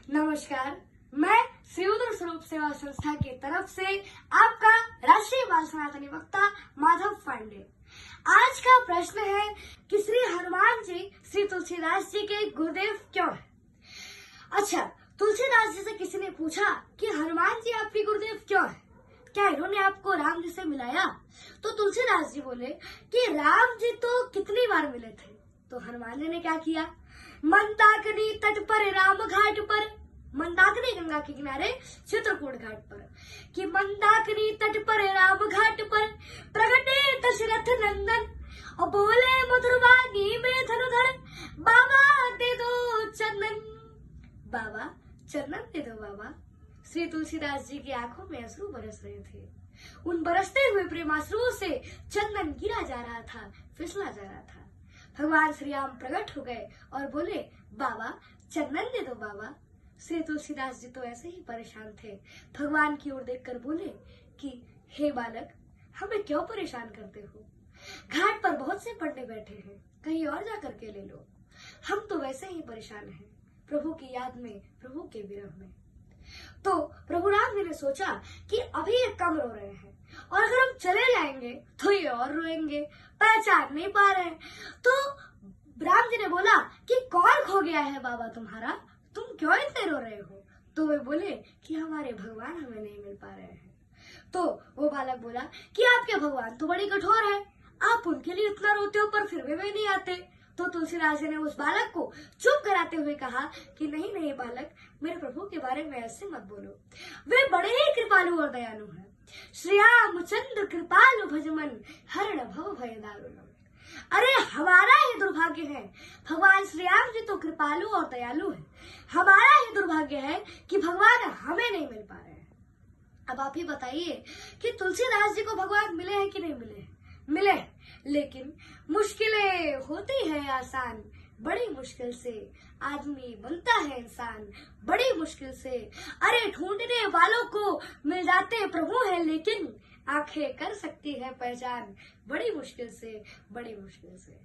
नमस्कार, मैं श्री उदर स्वरूप सेवा संस्था की तरफ से आपका राष्ट्रीय बाल सनातनी वक्ता माधव पांडे। आज का प्रश्न है कि श्री हनुमान जी श्री तुलसीदास जी के गुरुदेव क्यों है। अच्छा, तुलसीदास जी से किसी ने पूछा कि हनुमान जी आपके गुरुदेव क्यों है, क्या इन्होंने आपको राम जी से मिलाया? तो तुलसीदास जी बोले कि राम जी तो कितनी बार मिले थे। तो हनुमान जी ने क्या किया, मंदाकिनी तट पर राम घाट पर, मंदाकिनी गंगा के किनारे चित्रकूट घाट पर, कि मंदाकिनी तट पर राम घाट पर प्रगटे दशरथ नंदन और बोले मधुर वाणी में धनुधर, बाबा दे दो चंदन, बाबा चंदन दे दो बाबा। श्री तुलसीदास जी की आंखों में अश्रु बरस रहे थे। उन बरसते हुए प्रेमाश्रुओं से चंदन गिरा जा रहा था, फिसला जा रहा था। भगवान श्री राम प्रकट हो गए और बोले, बाबा चंदन दे दो बाबा। श्री तुलसीदास जी तो ऐसे ही परेशान थे। भगवान की ओर देखकर बोले कि हे बालक, हमें क्यों परेशान करते हो? घाट पर बहुत से पंडित बैठे हैं, कहीं और जा करके ले लो। हम तो वैसे ही परेशान हैं, प्रभु की याद में, प्रभु के विरह में। तो प्रभु राम जी ने सोचा कि अभी ये कम रो रहे हैं और अगर हम चले जाएंगे तो ये और रोएंगे, पहचान नहीं पा रहे हैं। तो राम जी ने बोला कि कौन खो गया है बाबा तुम्हारा, तुम क्यों इतने रो रहे हो? तो वे बोले कि हमारे भगवान हमें नहीं मिल पा रहे हैं। तो वो बालक बोला कि आपके भगवान तो बड़ी कठोर है, आप उनके लिए इतना रोते हो पर फिर भी वे नहीं आते। तो तुलसीदास जी ने उस बालक को चुप कराते हुए कहा कि नहीं नहीं बालक, मेरे प्रभु के बारे में ऐसे मत बोलो, वे बड़े ही कृपालु और दयालु हैं। श्री रामचंद्र कृपालु भजमन हरण भव भय दारुण। अरे हमारा ही दुर्भाग्य है, भगवान श्री राम जी तो कृपालु और दयालु है, हमारा ही दुर्भाग्य है कि भगवान हमें नहीं मिल पा रहे हैं। अब आप ही बताइए कि तुलसीदास जी को भगवान मिले हैं कि नहीं मिले हैं? मिले, लेकिन मुश्किलें होती है आसान, बड़ी मुश्किल से आदमी बनता है इंसान, बड़ी मुश्किल से। अरे ढूंढने वालों को मिल जाते प्रभु है, लेकिन आंखें कर सकती है पहचान, बड़ी मुश्किल से, बड़ी मुश्किल से।